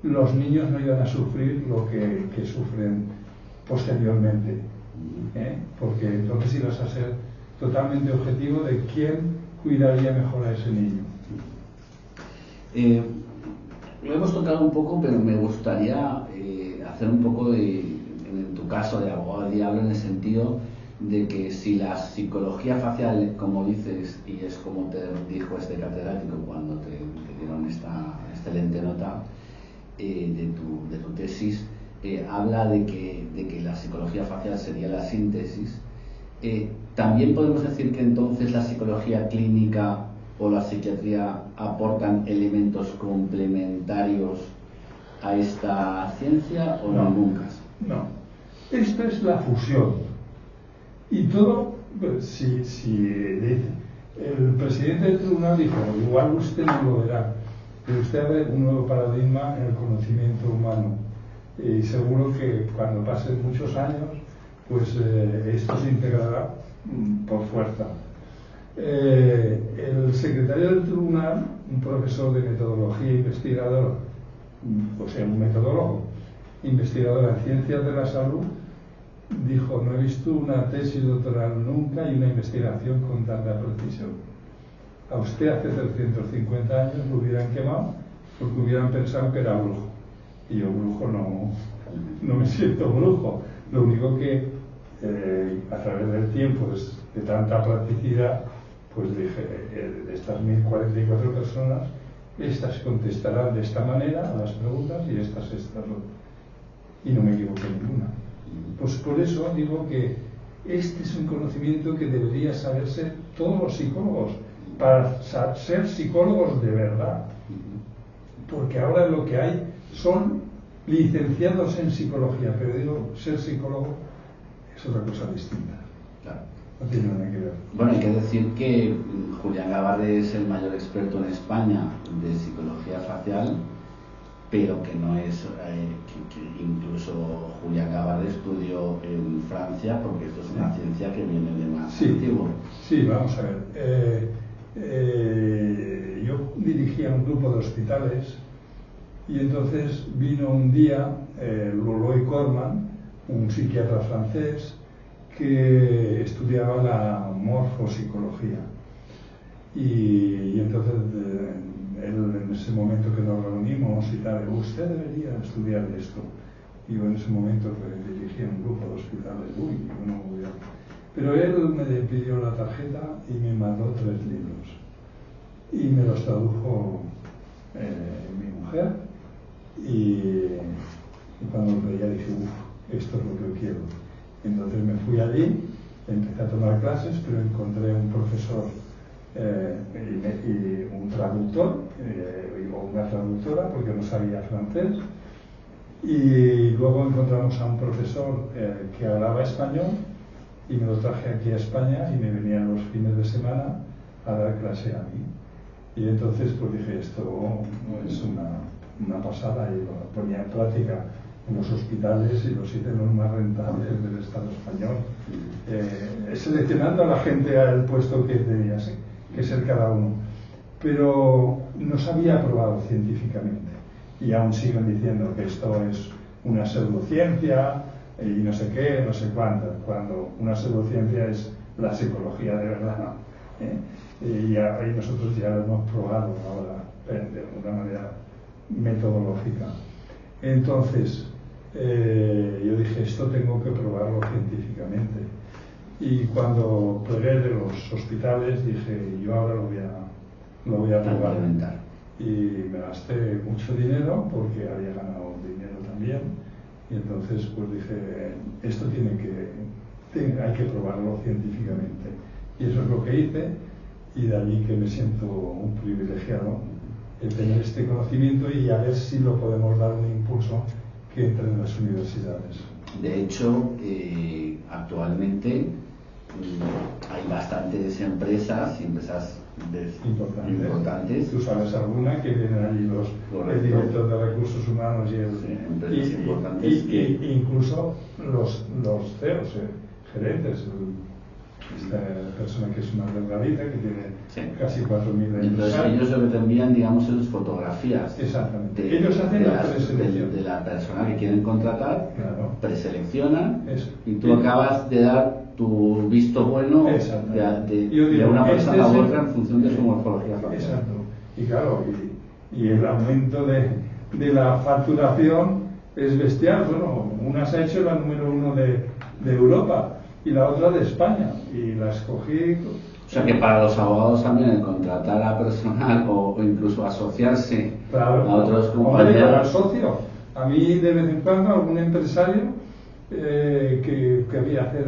los niños no iban a sufrir lo que sufren posteriormente, porque entonces ibas a ser totalmente objetivo de quién cuidaría mejor a ese niño. Lo hemos tocado un poco, pero me gustaría hacer un poco en tu caso, de abogado del diablo, en el sentido de que si la psicología facial, como dices, y es como te dijo este catedrático cuando te dieron esta excelente nota de tu tesis, habla de que la psicología facial sería la síntesis, también podemos decir que entonces la psicología clínica o la psiquiatría aportan elementos complementarios a esta ciencia o no, nunca. No, esta es la fusión. Y todo, si el presidente del tribunal dijo, igual usted no lo verá, pero usted abre un nuevo paradigma en el conocimiento humano. Y seguro que cuando pasen muchos años, pues esto se integrará por fuerza. El secretario del tribunal, un profesor de metodología investigador, o sea, un metodólogo, investigador en ciencias de la salud, dijo, no he visto una tesis doctoral nunca y una investigación con tanta precisión. A usted hace 350 años lo hubieran quemado porque hubieran pensado que era brujo. Y yo brujo no me siento brujo. Lo único que a través del tiempo, de tanta practicidad, pues dije, de estas 1044 personas, estas contestarán de esta manera a las preguntas y estas. Y no me equivoqué ninguna. Pues por eso digo que este es un conocimiento que debería saberse todos los psicólogos, para ser psicólogos de verdad. Porque ahora lo que hay son licenciados en psicología, pero digo, ser psicólogo es otra cosa distinta. Claro. No tiene nada que ver. Bueno, hay que decir que Julián Gabarde es el mayor experto en España de psicología facial, pero que no es, que incluso Julián Gabarde estudió en Francia, porque esto es una ciencia que viene de más antiguo. Sí, vamos a ver. Yo dirigía un grupo de hospitales y entonces vino un día Louis Corman, un psiquiatra francés, que estudiaba la morfopsicología. Y entonces él, en ese momento que nos reunimos y tal, usted debería estudiar esto. Y yo en ese momento dirigía un grupo de hospitales, pero él me pidió la tarjeta y me mandó 3 libros. Y me los tradujo mi mujer. Y cuando los leía dije, esto es lo que yo quiero. Entonces me fui allí, empecé a tomar clases, pero encontré un profesor y un traductor o una traductora, porque no sabía francés, y luego encontramos a un profesor que hablaba español y me lo traje aquí a España y me venían los fines de semana a dar clase a mí. Y entonces pues dije, esto es una pasada, y lo ponía en práctica en los hospitales y los hice los más rentables del Estado español, seleccionando a la gente al puesto que tenía que ser cada uno. Pero no se había aprobado científicamente y aún siguen diciendo que esto es una pseudociencia y no sé qué, no sé cuánto, cuando una pseudociencia es la psicología de verdad. Y nosotros ya lo hemos probado ahora de una manera metodológica. Entonces, yo dije, esto tengo que probarlo científicamente. Y cuando plegué de los hospitales, dije, yo ahora lo voy a probar. Y me gasté mucho dinero porque había ganado dinero también. Y entonces pues dije, esto hay que probarlo científicamente. Y eso es lo que hice, y de allí que me siento un privilegiado en tener este conocimiento y a ver si lo podemos dar un impulso que entre en las universidades. De hecho, actualmente hay bastantes empresas importantes. Tú sabes alguna que vienen allí el director de recursos humanos y incluso los CEOs, gerentes. Esta persona que es una delgadita, que tiene casi 4.000 años. Entonces ellos lo que te envían, digamos, sus fotografías. Exactamente. Ellos hacen la preselección de la persona que quieren contratar, claro. Preseleccionan y tú acabas de dar tu visto bueno de una persona a otra en función de su morfología facial. Exacto. Y claro, y el aumento de la facturación es bestial. Bueno, una se ha hecho la número 1 de Europa y la otra de España, y la escogí. O sea que para los abogados también el contratar a personal o incluso asociarse a otros compañeros. Para el socio, a mí de vez en cuando algún empresario que quería hacer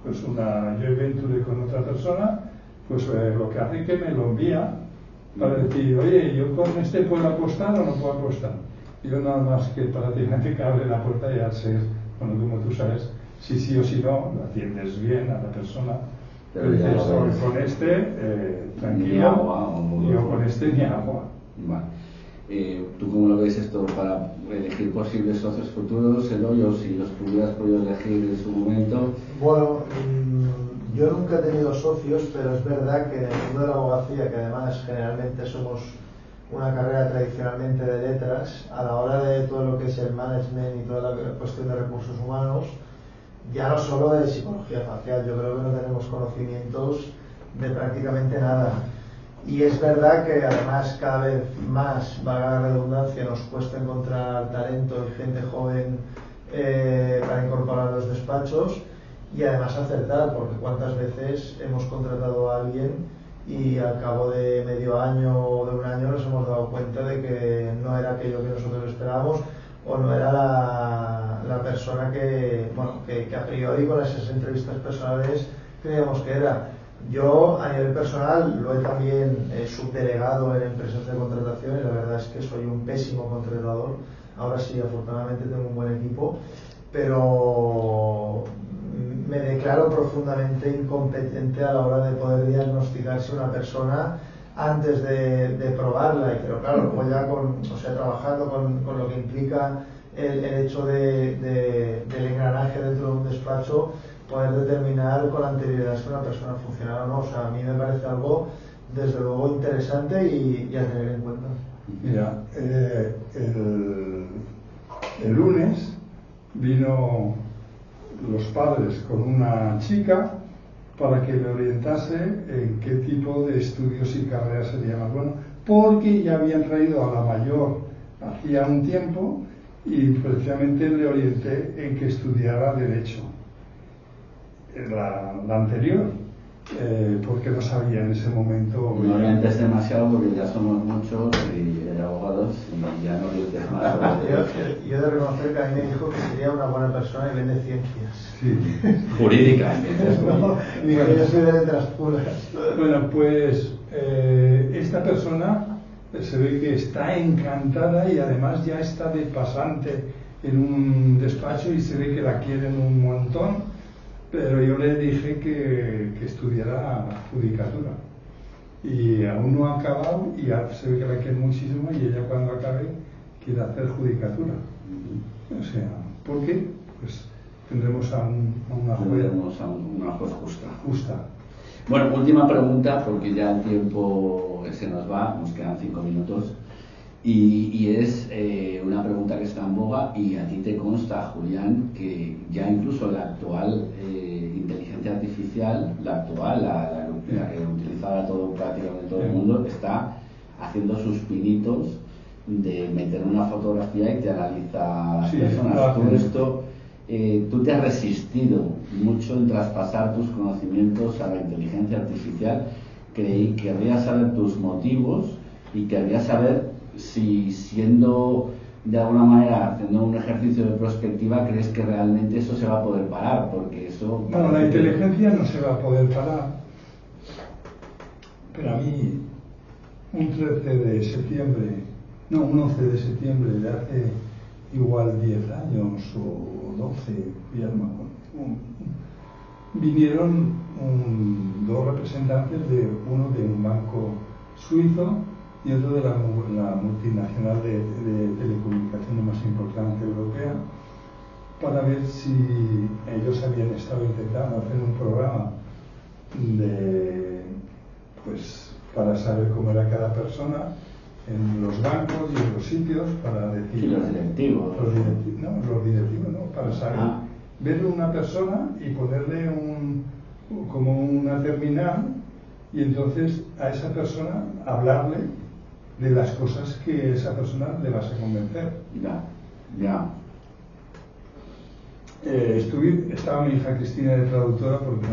pues una joint venture con otra persona, pues lo que hace es que me lo envía para decir, oye, yo con este puedo apostar o no puedo apostar. Yo nada más que prácticamente que abre la puerta y al ser, bueno, como tú sabes, si sí o si no, lo atiendes bien a la persona. Pero dices, con este, tranquilo, yo con este ni agua. Vale. ¿Tú cómo lo ves esto para elegir posibles socios futuros, Eloy, si los hubieras podido elegir en su momento? Bueno, yo nunca he tenido socios, pero es verdad que en el mundo de la abogacía, que además generalmente somos una carrera tradicionalmente de letras, a la hora de todo lo que es el management y toda la cuestión de recursos humanos, ya no solo de psicología facial, yo creo que no tenemos conocimientos de prácticamente nada. Y es verdad que además cada vez más, valga la redundancia, nos cuesta encontrar talento y gente joven para incorporar a los despachos y además acertar, porque cuántas veces hemos contratado a alguien y al cabo de medio año o de un año nos hemos dado cuenta de que no era aquello que nosotros esperábamos o no era la persona que a priori con esas entrevistas personales creíamos que era. Yo a nivel personal lo he también subdelegado en empresas de contratación y la verdad es que soy un pésimo contratador. Ahora sí, afortunadamente tengo un buen equipo, pero me declaro profundamente incompetente a la hora de poder diagnosticar si una persona antes de probarla, pero claro, luego ya trabajando con lo que implica el hecho del engranaje dentro de un despacho, poder determinar con anterioridad si una persona funciona o no. O sea, a mí me parece algo desde luego interesante y a tener en cuenta. Mira, el lunes vino los padres con una chica para que le orientase en qué tipo de estudios y carreras sería más bueno, porque ya habían traído a la mayor hacía un tiempo y precisamente le orienté en que estudiara Derecho. La anterior, porque no sabía en ese momento. No orientes demasiado porque ya somos muchos y abogados y ya no orientes más. Yo he de reconocer que a mí me dijo que sería una buena persona y vende ciencias. Sí. Jurídica. No, ni que yo soy de letras puras. Bueno, pues esta persona se ve que está encantada y además ya está de pasante en un despacho y se ve que la quieren un montón. Pero yo le dije que estudiara judicatura y aún no ha acabado y ya se ve que la quiere muchísimo y ella cuando acabe quiere hacer judicatura. O sea, ¿por qué? Pues tendremos a una juez justa. Bueno, última pregunta porque ya el tiempo se nos va, nos quedan 5 minutos. Y es una pregunta que está en boga, y a ti te consta, Julián, que ya incluso la actual inteligencia artificial, la que utilizaba prácticamente todo el mundo, está haciendo sus pinitos de meter una fotografía y te analiza a las personas. Todo esto, tú te has resistido mucho en traspasar tus conocimientos a la inteligencia artificial. Querría saber tus motivos y querría saber si, siendo de alguna manera haciendo un ejercicio de prospectiva, crees que realmente eso se va a poder parar, porque eso... No, la inteligencia no se va a poder parar, pero a mí un 11 de septiembre de hace igual 10 años o 12, ya no me acuerdo, vinieron dos representantes, uno de un banco suizo y otro de la multinacional de telecomunicaciones más importante europea, para ver si ellos habían estado intentando hacer un programa para saber cómo era cada persona en los bancos y en los sitios, para decir... Sí, los directivos. Los directivos, ¿no? Para saber, ver una persona y ponerle como una terminal, y entonces a esa persona hablarle de las cosas que esa persona le vas a convencer. Ya. Estaba mi hija Cristina de traductora, porque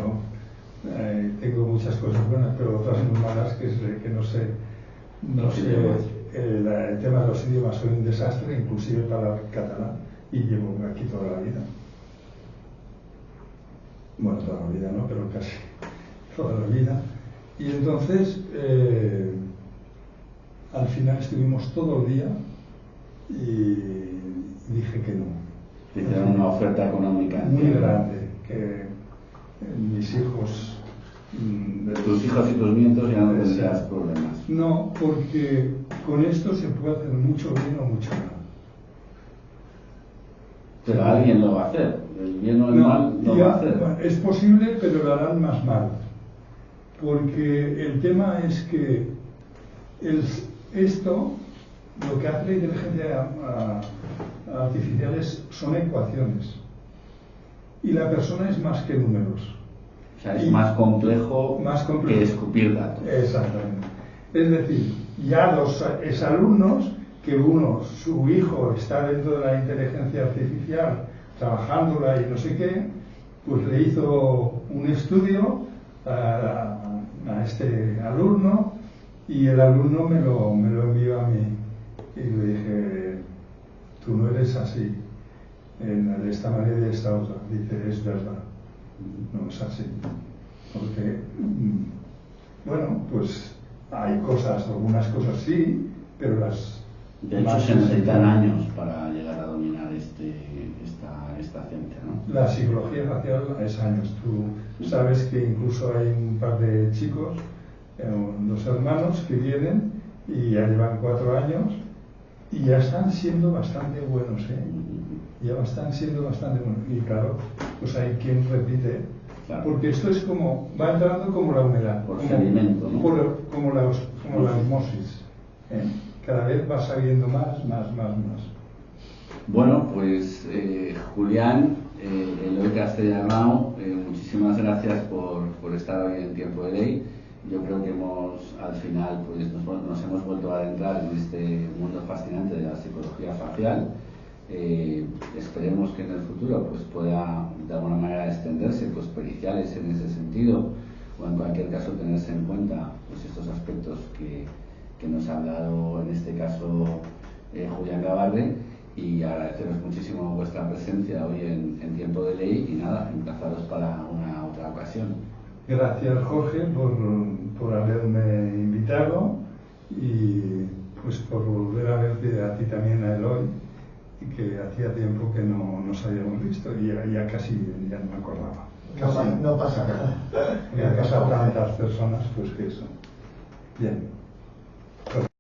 tengo muchas cosas buenas, pero otras muy malas, que no sé, el tema de los idiomas, soy un desastre, inclusive para el catalán, y llevo aquí toda la vida. Bueno, toda la vida no, pero casi toda la vida. Y entonces, al final estuvimos todo el día y dije que no. Te hicieron una oferta económica muy grande, que mis hijos... tus hijos y tus nietos ya no tendrías problemas. No, porque con esto se puede hacer mucho bien o mucho mal. Pero alguien lo va a hacer. El bien o el mal lo va a hacer. Bueno, es posible, pero lo harán más mal. Porque el tema es que lo que hace la inteligencia artificial son ecuaciones. Y la persona es más que números. O sea, es más complejo que escupir datos. Exactamente. Es decir, ya los exalumnos, que su hijo está dentro de la inteligencia artificial, trabajándola y no sé qué, pues le hizo un estudio a este alumno, y el alumno me lo envió a mí. Y le dije, tú no eres así, de esta manera y de esta otra. Dice, es verdad, no es así. Porque, bueno, pues hay algunas cosas sí, pero las... De hecho, se necesitan años para llegar a dominar esta ciencia, ¿no? La psicología facial es años. Tú sabes que incluso hay un par de chicos, dos hermanos, que vienen y ya llevan 4 años y ya están siendo bastante buenos, Ya están siendo bastante buenos. Y claro, pues hay quien repite, porque esto es va entrando como la humedad, por sedimento, ¿no? como la osmosis. Cada vez va sabiendo más. Bueno, pues Julián, Eloy Castellano, muchísimas gracias por estar hoy en Tiempo de Ley. Yo creo que al final pues nos hemos vuelto a adentrar en este mundo fascinante de la psicología facial. Esperemos que en el futuro pues pueda de alguna manera extenderse pues periciales en ese sentido, o en cualquier caso tenerse en cuenta pues estos aspectos que nos ha hablado en este caso Julián Gabarre, y agradeceros muchísimo vuestra presencia hoy en Tiempo de Ley, y nada, emplazaros para una otra ocasión. Gracias, Jorge, por haberme invitado, y pues por volver a verte a ti también, a Eloy, y que hacía tiempo que no nos habíamos visto, y ya casi ya no me acordaba. No pasa nada. Me han pasado tantas personas, pues que eso. Bien.